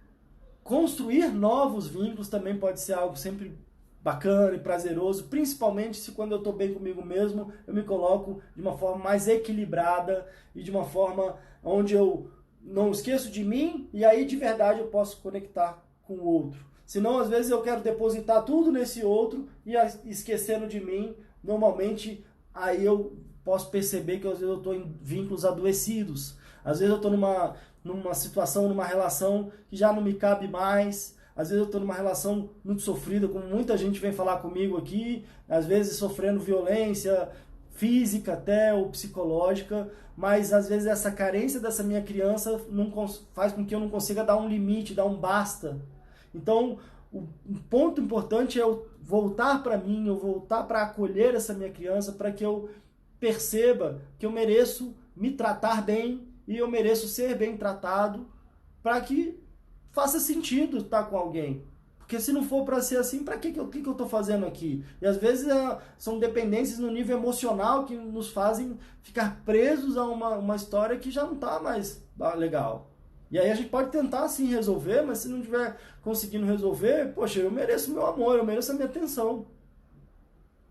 construir novos vínculos também pode ser algo sempre bacana e prazeroso, principalmente se quando eu estou bem comigo mesmo, eu me coloco de uma forma mais equilibrada e de uma forma onde eu não esqueço de mim e aí de verdade eu posso conectar com o outro. Senão, às vezes, eu quero depositar tudo nesse outro e esquecendo de mim, normalmente aí eu posso perceber que às vezes eu estou em vínculos adoecidos. Às vezes eu estou numa situação, numa relação que já não me cabe mais. Às vezes eu estou numa relação muito sofrida, como muita gente vem falar comigo aqui, às vezes sofrendo violência física até ou psicológica, mas às vezes essa carência dessa minha criança faz com que eu não consiga dar um limite, dar um basta. Então, o ponto importante é eu voltar para mim, eu voltar para acolher essa minha criança, para que eu perceba que eu mereço me tratar bem e eu mereço ser bem tratado, para que faça sentido estar com alguém. Porque se não for para ser assim, para que eu estou fazendo aqui? E às vezes são dependências no nível emocional que nos fazem ficar presos a uma história que já não está mais legal. E aí a gente pode tentar sim resolver, mas se não estiver conseguindo resolver, poxa, eu mereço meu amor, eu mereço a minha atenção.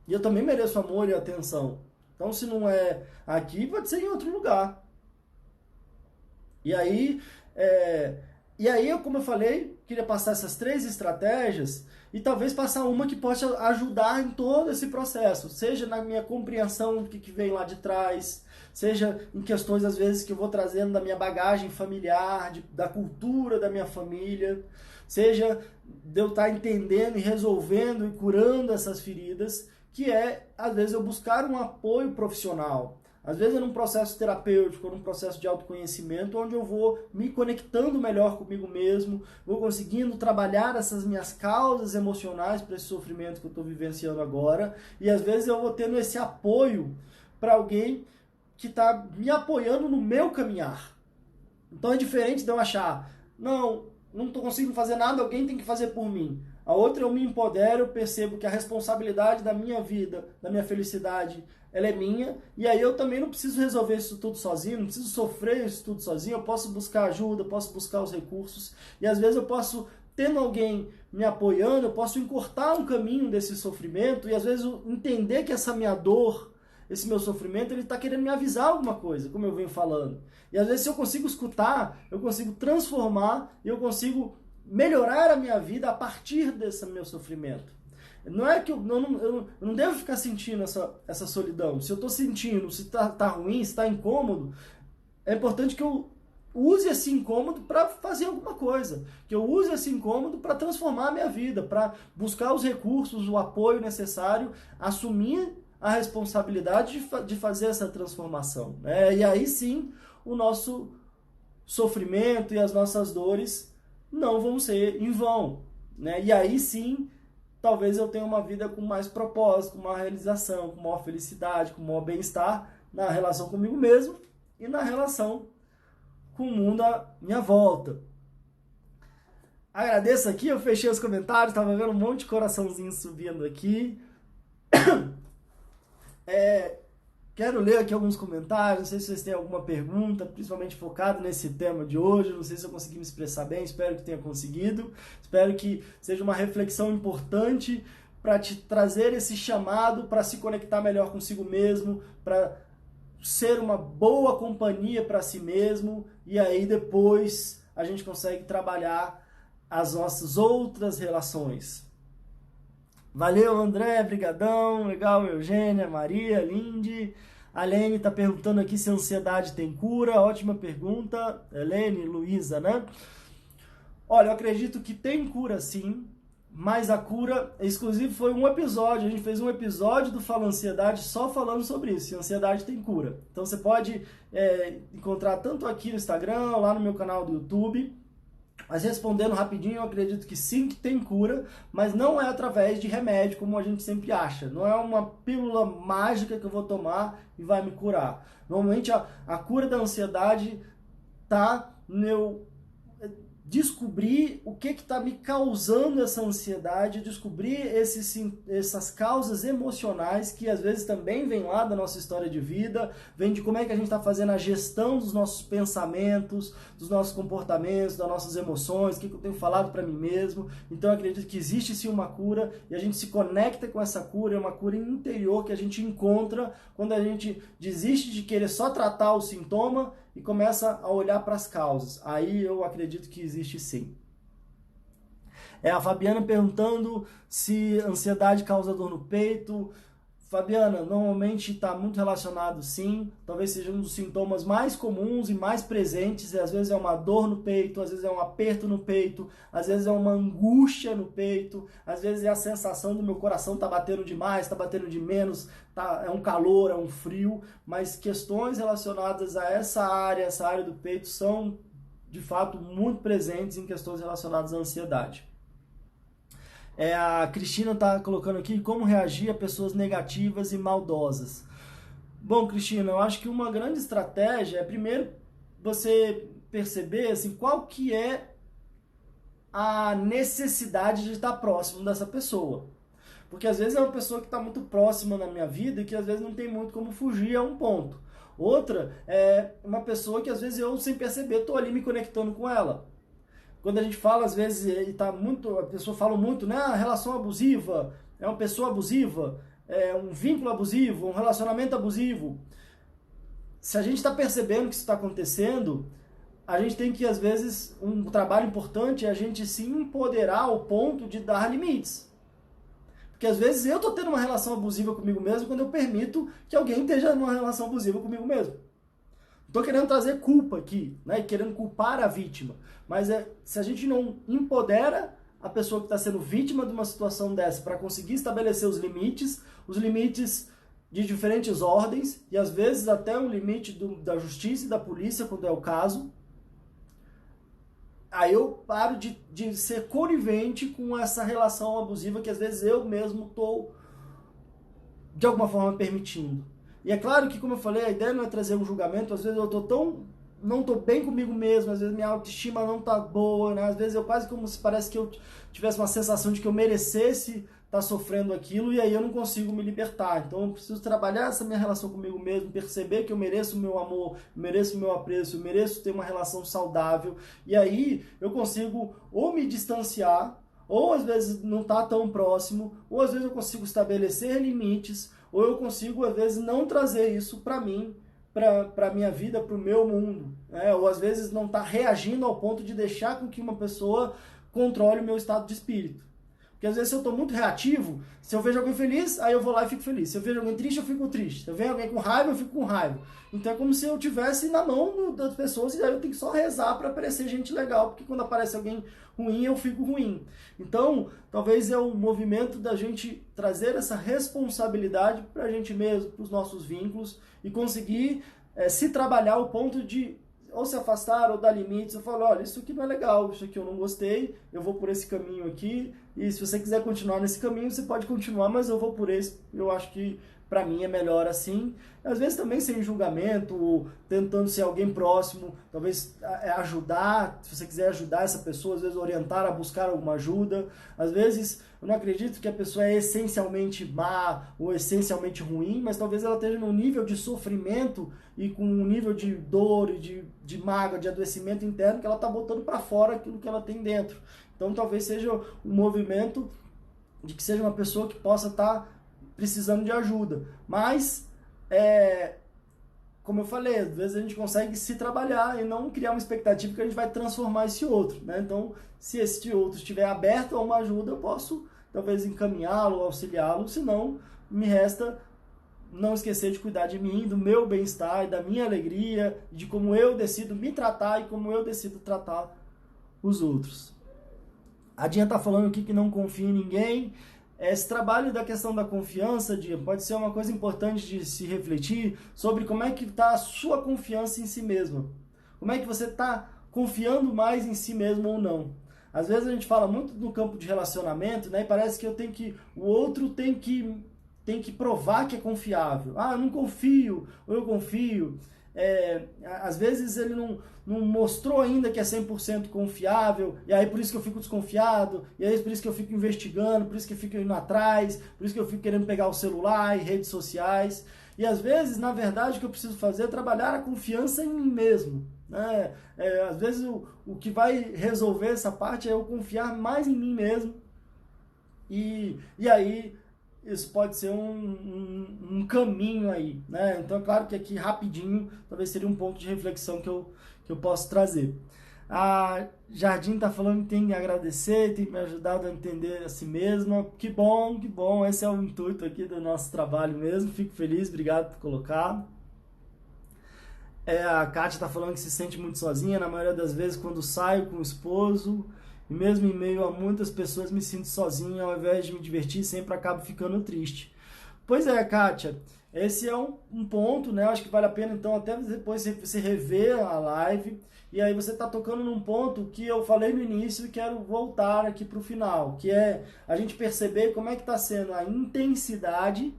E eu também mereço amor e atenção. Então se não é aqui, pode ser em outro lugar. E aí, como eu falei, queria passar essas 3 estratégias e talvez passar uma que possa ajudar em todo esse processo, seja na minha compreensão do que vem lá de trás, seja em questões, às vezes, que eu vou trazendo da minha bagagem familiar, da cultura da minha família, seja de eu estar entendendo e resolvendo e curando essas feridas, que é, às vezes, eu buscar um apoio profissional. Às vezes é num processo terapêutico, num processo de autoconhecimento, onde eu vou me conectando melhor comigo mesmo, vou conseguindo trabalhar essas minhas causas emocionais para esse sofrimento que eu estou vivenciando agora, e às vezes eu vou tendo esse apoio para alguém que está me apoiando no meu caminhar. Então é diferente de eu achar, não estou conseguindo fazer nada, alguém tem que fazer por mim. A outra, eu me empodero, eu percebo que a responsabilidade da minha vida, da minha felicidade, ela é minha, e aí eu também não preciso resolver isso tudo sozinho, não preciso sofrer isso tudo sozinho, eu posso buscar ajuda, eu posso buscar os recursos, e às vezes eu posso, tendo alguém me apoiando, eu posso encurtar um caminho desse sofrimento, e às vezes entender que essa minha dor, esse meu sofrimento, ele está querendo me avisar alguma coisa, como eu venho falando. E às vezes se eu consigo escutar, eu consigo transformar, e eu consigo melhorar a minha vida a partir desse meu sofrimento. Não é que eu não devo ficar sentindo essa solidão. Se eu estou sentindo, se tá ruim, se está incômodo, é importante que eu use esse incômodo para fazer alguma coisa. Que eu use esse incômodo para transformar a minha vida, para buscar os recursos, o apoio necessário, assumir a responsabilidade de fazer essa transformação, né? E aí sim, o nosso sofrimento e as nossas dores não vão ser em vão, né? E aí sim, talvez eu tenha uma vida com mais propósito, com maior realização, com maior felicidade, com maior bem-estar na relação comigo mesmo e na relação com o mundo à minha volta. Agradeço aqui, eu fechei os comentários, estava vendo um monte de coraçãozinho subindo aqui. Quero ler aqui alguns comentários, não sei se vocês têm alguma pergunta, principalmente focado nesse tema de hoje, não sei se eu consegui me expressar bem, espero que tenha conseguido, espero que seja uma reflexão importante para te trazer esse chamado para se conectar melhor consigo mesmo, para ser uma boa companhia para si mesmo, e aí depois a gente consegue trabalhar as nossas outras relações. Valeu, André, brigadão, legal, Eugênia, Maria, Lindy. A Lene está perguntando aqui se a ansiedade tem cura, ótima pergunta, Helene, Luísa, né? Olha, eu acredito que tem cura sim, mas a cura, inclusive foi um episódio, a gente fez um episódio do Fala Ansiedade só falando sobre isso, se a ansiedade tem cura. Então você pode encontrar tanto aqui no Instagram, lá no meu canal do YouTube, Mas respondendo rapidinho, eu acredito que sim, que tem cura, mas não é através de remédio, como a gente sempre acha. Não é uma pílula mágica que eu vou tomar e vai me curar. Normalmente a cura da ansiedade está no eu descobrir o que está me causando essa ansiedade, descobrir essas causas emocionais que às vezes também vêm lá da nossa história de vida, vem de como é que a gente está fazendo a gestão dos nossos pensamentos, dos nossos comportamentos, das nossas emoções, o que eu tenho falado para mim mesmo. Então eu acredito que existe sim uma cura e a gente se conecta com essa cura, é uma cura interior que a gente encontra quando a gente desiste de querer só tratar o sintoma e começa a olhar para as causas. Aí eu acredito que existe sim. A Fabiana perguntando se ansiedade causa dor no peito. Fabiana, normalmente está muito relacionado sim, talvez seja um dos sintomas mais comuns e mais presentes, e às vezes é uma dor no peito, às vezes é um aperto no peito, às vezes é uma angústia no peito, às vezes é a sensação do meu coração tá batendo demais, tá batendo de menos, é um calor, é um frio, mas questões relacionadas a essa área do peito são de fato muito presentes em questões relacionadas à ansiedade. A Cristina está colocando aqui como reagir a pessoas negativas e maldosas. Bom, Cristina, eu acho que uma grande estratégia é primeiro você perceber assim, qual que é a necessidade de estar próximo dessa pessoa. Porque às vezes é uma pessoa que está muito próxima na minha vida e que às vezes não tem muito como fugir a um ponto. Outra é uma pessoa que às vezes eu, sem perceber, estou ali me conectando com ela. Quando a gente fala, às vezes, a pessoa fala muito, né? A relação abusiva, é uma pessoa abusiva, é um vínculo abusivo, um relacionamento abusivo. Se a gente está percebendo que isso está acontecendo, a gente tem que, às vezes, um trabalho importante é a gente se empoderar ao ponto de dar limites. Porque às vezes eu estou tendo uma relação abusiva comigo mesmo quando eu permito que alguém esteja numa relação abusiva comigo mesmo. Estou querendo trazer culpa aqui, né? E querendo culpar a vítima. Mas se a gente não empodera a pessoa que está sendo vítima de uma situação dessa para conseguir estabelecer os limites de diferentes ordens, e às vezes até um limite da justiça e da polícia, quando é o caso, aí eu paro de ser conivente com essa relação abusiva que às vezes eu mesmo estou, de alguma forma, permitindo. E é claro que, como eu falei, a ideia não é trazer um julgamento, às vezes eu não tô bem comigo mesmo, às vezes minha autoestima não tá boa, né? Às vezes eu quase como se parece que eu tivesse uma sensação de que eu merecesse estar sofrendo aquilo e aí eu não consigo me libertar. Então eu preciso trabalhar essa minha relação comigo mesmo, perceber que eu mereço o meu amor, mereço o meu apreço, eu mereço ter uma relação saudável. E aí eu consigo ou me distanciar, ou às vezes não tá tão próximo, ou às vezes eu consigo estabelecer limites, ou eu consigo às vezes não trazer isso para mim, para a minha vida, para o meu mundo, né? Ou às vezes não está reagindo ao ponto de deixar com que uma pessoa controle o meu estado de espírito. Porque às vezes se eu estou muito reativo, se eu vejo alguém feliz, aí eu vou lá e fico feliz. Se eu vejo alguém triste, eu fico triste. Se eu vejo alguém com raiva, eu fico com raiva. Então é como se eu estivesse na mão das pessoas e aí eu tenho que só rezar para aparecer gente legal, porque quando aparece alguém ruim, eu fico ruim. Então, talvez é um movimento da gente trazer essa responsabilidade para a gente mesmo, para os nossos vínculos e conseguir se trabalhar ao ponto de ou se afastar ou dar limites. Eu falo, olha, isso aqui não é legal, isso aqui eu não gostei, eu vou por esse caminho aqui, e se você quiser continuar nesse caminho, você pode continuar, mas eu vou por esse, eu acho que pra mim é melhor assim. Às vezes também sem julgamento, tentando ser alguém próximo, talvez ajudar, se você quiser ajudar essa pessoa, às vezes orientar a buscar alguma ajuda. Às vezes eu não acredito que a pessoa é essencialmente má ou essencialmente ruim, mas talvez ela esteja num nível de sofrimento e com um nível de dor e de mágoa, de adoecimento interno, que ela está botando para fora aquilo que ela tem dentro. Então talvez seja um movimento de que seja uma pessoa que possa estar precisando de ajuda. Mas, como eu falei, às vezes a gente consegue se trabalhar e não criar uma expectativa que a gente vai transformar esse outro, né? Então, se esse outro estiver aberto a uma ajuda, eu posso talvez encaminhá-lo, auxiliá-lo, senão me resta não esquecer de cuidar de mim, do meu bem-estar, da minha alegria, de como eu decido me tratar e como eu decido tratar os outros. A Dinha está falando aqui que não confia em ninguém. Esse trabalho da questão da confiança, Dinha, pode ser uma coisa importante de se refletir sobre como é que está a sua confiança em si mesma. Como é que você está confiando mais em si mesmo ou não. Às vezes a gente fala muito no campo de relacionamento, né? E parece que o outro tem que provar que é confiável. Ah, eu não confio, ou eu confio. Às vezes ele não mostrou ainda que é 100% confiável, e aí por isso que eu fico desconfiado, e aí por isso que eu fico investigando, por isso que eu fico indo atrás, por isso que eu fico querendo pegar o celular e redes sociais. E às vezes, na verdade, o que eu preciso fazer é trabalhar a confiança em mim mesmo. Né? Às vezes o que vai resolver essa parte é eu confiar mais em mim mesmo. E aí isso pode ser um caminho aí, né? Então é claro que aqui rapidinho talvez seria um ponto de reflexão que eu posso trazer. A Jardim está falando que tem que agradecer, tem me ajudado a entender a si mesma. Que bom, esse é o intuito aqui do nosso trabalho mesmo. Fico feliz, obrigado por colocar. A Kátia está falando que se sente muito sozinha, na maioria das vezes quando saio com o esposo, e mesmo em meio a muitas pessoas me sinto sozinha, ao invés de me divertir, sempre acabo ficando triste. Pois é, Kátia, esse é um ponto, né? Acho que vale a pena então até depois você rever a live, e aí você está tocando num ponto que eu falei no início e quero voltar aqui para o final, que é a gente perceber como é que está sendo a intensidade,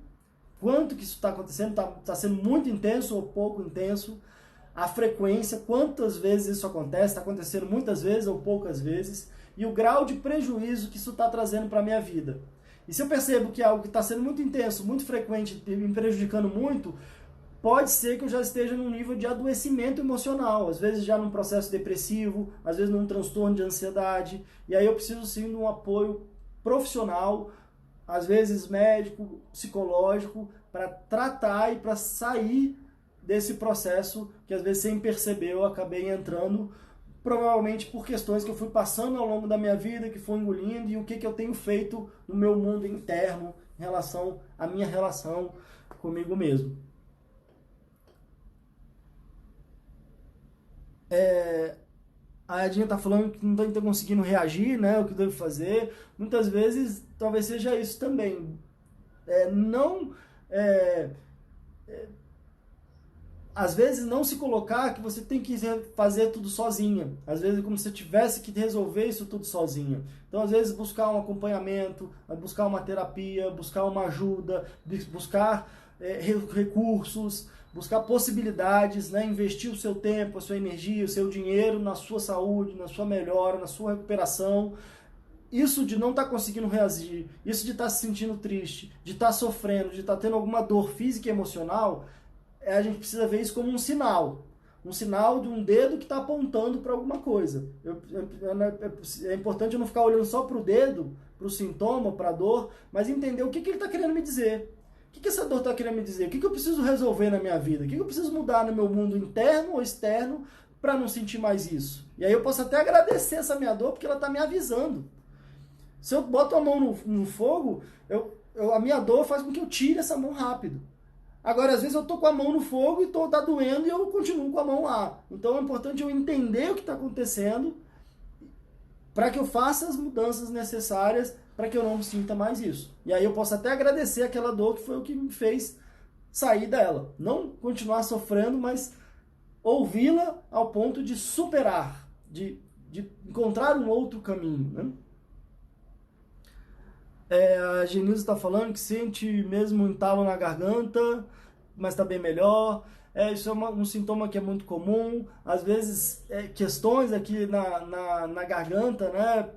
quanto que isso está acontecendo, está sendo muito intenso ou pouco intenso, a frequência, quantas vezes isso acontece, está acontecendo muitas vezes ou poucas vezes, e o grau de prejuízo que isso está trazendo para a minha vida. E se eu percebo que é algo que está sendo muito intenso, muito frequente, me prejudicando muito, pode ser que eu já esteja num nível de adoecimento emocional, às vezes já num processo depressivo, às vezes num transtorno de ansiedade, e aí eu preciso sim de um apoio profissional, às vezes médico, psicológico, para tratar e para sair desse processo que às vezes sem perceber eu acabei entrando, provavelmente por questões que eu fui passando ao longo da minha vida, que fui engolindo, e o que eu tenho feito no meu mundo interno em relação à minha relação comigo mesmo. A Edinha tá falando que não está conseguindo reagir, né? O que devo fazer. Muitas vezes, talvez seja isso também. Não... às vezes não se colocar que você tem que fazer tudo sozinha. Às vezes é como se você tivesse que resolver isso tudo sozinha. Então, às vezes, buscar um acompanhamento, buscar uma terapia, buscar uma ajuda, buscar recursos, buscar possibilidades, né? Investir o seu tempo, a sua energia, o seu dinheiro na sua saúde, na sua melhora, na sua recuperação. Isso de não estar conseguindo reagir, isso de estar se sentindo triste, de estar sofrendo, de estar tendo alguma dor física e emocional, a gente precisa ver isso como um sinal de um dedo que está apontando para alguma coisa. É importante eu não ficar olhando só para o dedo, para o sintoma, para a dor, mas entender o que ele está querendo me dizer. O que essa dor está querendo me dizer? O que eu preciso resolver na minha vida? O que eu preciso mudar no meu mundo interno ou externo para não sentir mais isso? E aí eu posso até agradecer essa minha dor porque ela está me avisando. Se eu boto a mão no fogo, a minha dor faz com que eu tire essa mão rápido. Agora, às vezes eu tô com a mão no fogo e tá doendo e eu continuo com a mão lá. Então é importante eu entender o que está acontecendo para que eu faça as mudanças necessárias para que eu não sinta mais isso. E aí eu posso até agradecer aquela dor que foi o que me fez sair dela. Não continuar sofrendo, mas ouvi-la ao ponto de superar, de encontrar um outro caminho, né? A Genilza está falando que sente mesmo um entalo na garganta, mas está bem melhor. Isso é um sintoma que é muito comum. Às vezes, questões aqui na garganta, né,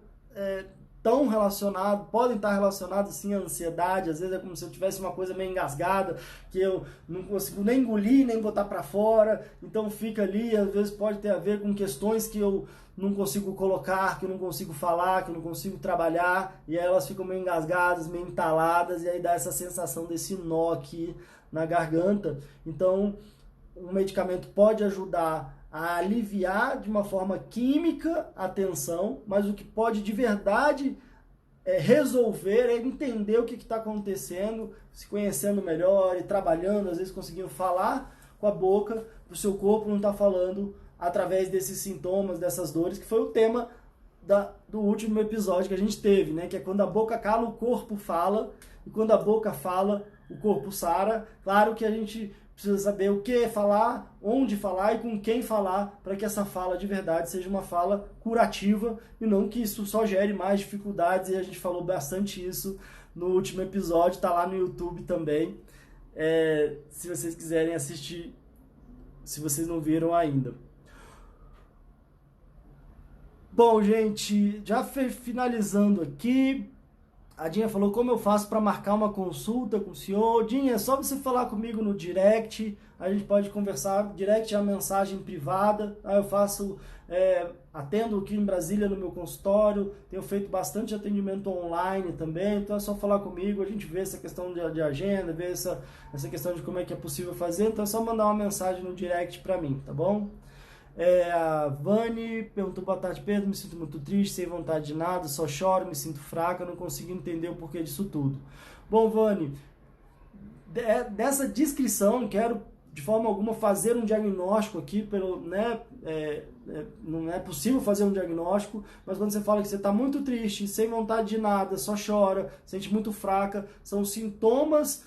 podem estar relacionadas sim à ansiedade. Às vezes é como se eu tivesse uma coisa meio engasgada, que eu não consigo nem engolir, nem botar para fora. Então fica ali, às vezes pode ter a ver com questões que eu não consigo colocar, que eu não consigo falar, que eu não consigo trabalhar, e aí elas ficam meio engasgadas, meio entaladas, e aí dá essa sensação desse nó aqui na garganta. Então, o medicamento pode ajudar a aliviar de uma forma química a tensão, mas o que pode de verdade resolver é entender o que está acontecendo, se conhecendo melhor e trabalhando, às vezes conseguindo falar com a boca, o seu corpo não está falando através desses sintomas, dessas dores, que foi o tema do último episódio que a gente teve, né? Que é quando a boca cala, o corpo fala, e quando a boca fala, o corpo sara. Claro que a gente precisa saber o que falar, onde falar e com quem falar, para que essa fala de verdade seja uma fala curativa e não que isso só gere mais dificuldades, e a gente falou bastante isso no último episódio, tá lá no YouTube também, se vocês quiserem assistir, se vocês não viram ainda. Bom, gente, já finalizando aqui, a Dinha falou como eu faço para marcar uma consulta com o senhor. Dinha, é só você falar comigo no direct, a gente pode conversar. Direct é uma mensagem privada. Aí eu faço, atendo aqui em Brasília no meu consultório, tenho feito bastante atendimento online também, então é só falar comigo, a gente vê essa questão de agenda, vê essa questão de como é que é possível fazer, então é só mandar uma mensagem no direct para mim, tá bom? A Vani perguntou: boa tarde, Pedro, me sinto muito triste, sem vontade de nada, só choro, me sinto fraca, não consigo entender o porquê disso tudo. Bom, Vani, dessa descrição, quero de forma alguma fazer um diagnóstico aqui, não é possível fazer um diagnóstico, mas quando você fala que você está muito triste, sem vontade de nada, só chora, sente muito fraca, são sintomas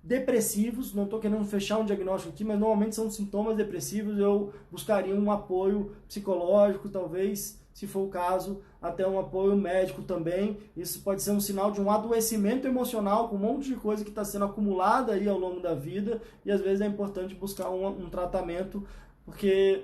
depressivos. Não estou querendo fechar um diagnóstico aqui, mas normalmente são sintomas depressivos. Eu buscaria um apoio psicológico, talvez, se for o caso, até um apoio médico também. Isso pode ser um sinal de um adoecimento emocional com um monte de coisa que está sendo acumulada aí ao longo da vida, e às vezes é importante buscar um tratamento, porque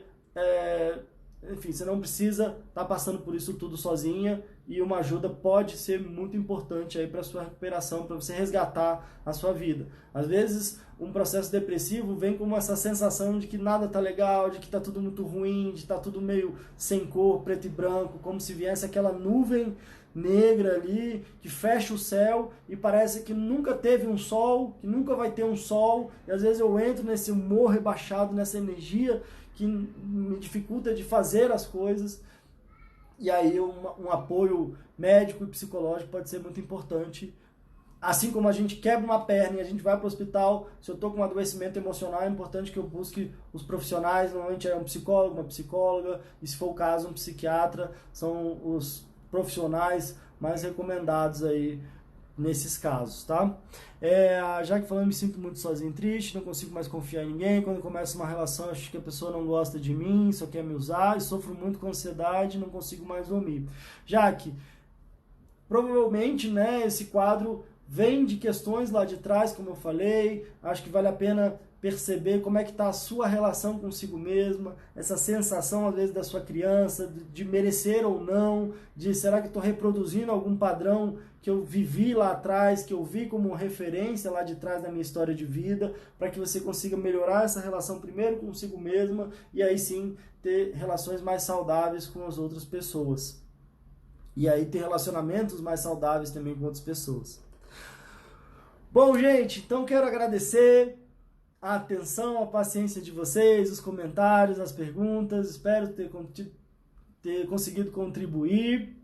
enfim, você não precisa estar passando por isso tudo sozinha, e uma ajuda pode ser muito importante aí para a sua recuperação, para você resgatar a sua vida. Às vezes, um processo depressivo vem com essa sensação de que nada tá legal, de que tá tudo muito ruim, de tá tudo meio sem cor, preto e branco, como se viesse aquela nuvem negra ali, que fecha o céu e parece que nunca teve um sol, que nunca vai ter um sol, e às vezes eu entro nesse humor rebaixado, nessa energia que me dificulta de fazer as coisas, e aí um apoio médico e psicológico pode ser muito importante. Assim como a gente quebra uma perna e a gente vai para o hospital, se eu estou com um adoecimento emocional, é importante que eu busque os profissionais, normalmente é um psicólogo, uma psicóloga, e se for o caso, um psiquiatra, são os profissionais mais recomendados aí nesses casos, tá? Já que falando, me sinto muito sozinho e triste, não consigo mais confiar em ninguém, quando começa uma relação acho que a pessoa não gosta de mim, só quer me usar, e sofro muito com ansiedade, não consigo mais dormir. Jaque, provavelmente, né, esse quadro vem de questões lá de trás, como eu falei. Acho que vale a pena perceber como é que está a sua relação consigo mesma, essa sensação às vezes da sua criança, de merecer ou não, de será que estou reproduzindo algum padrão que eu vivi lá atrás, que eu vi como referência lá de trás da minha história de vida, para que você consiga melhorar essa relação primeiro consigo mesma e aí sim ter relações mais saudáveis com as outras pessoas. E aí ter relacionamentos mais saudáveis também com outras pessoas. Bom, gente, então quero agradecer a atenção, a paciência de vocês, os comentários, as perguntas. Espero ter conseguido contribuir.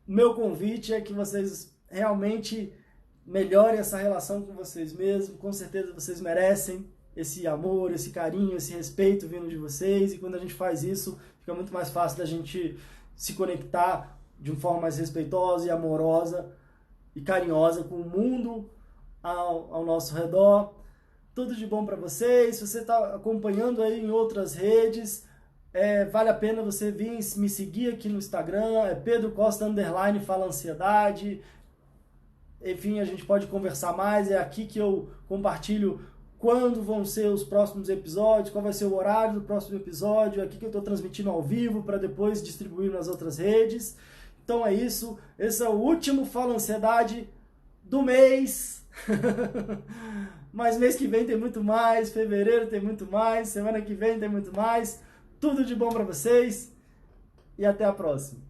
O meu convite é que vocês realmente melhorem essa relação com vocês mesmos. Com certeza vocês merecem esse amor, esse carinho, esse respeito vindo de vocês. E quando a gente faz isso, fica muito mais fácil da gente se conectar de uma forma mais respeitosa e amorosa e carinhosa com o mundo ao nosso redor. Tudo de bom para vocês. Se você está acompanhando aí em outras redes, vale a pena você vir me seguir aqui no Instagram, Pedro Costa _ Fala Ansiedade. Enfim, a gente pode conversar mais. É aqui que eu compartilho quando vão ser os próximos episódios, qual vai ser o horário do próximo episódio. É aqui que eu estou transmitindo ao vivo para depois distribuir nas outras redes. Então é isso, esse é o último Fala Ansiedade do mês, mas mês que vem tem muito mais, fevereiro tem muito mais, semana que vem tem muito mais. Tudo de bom para vocês e até a próxima.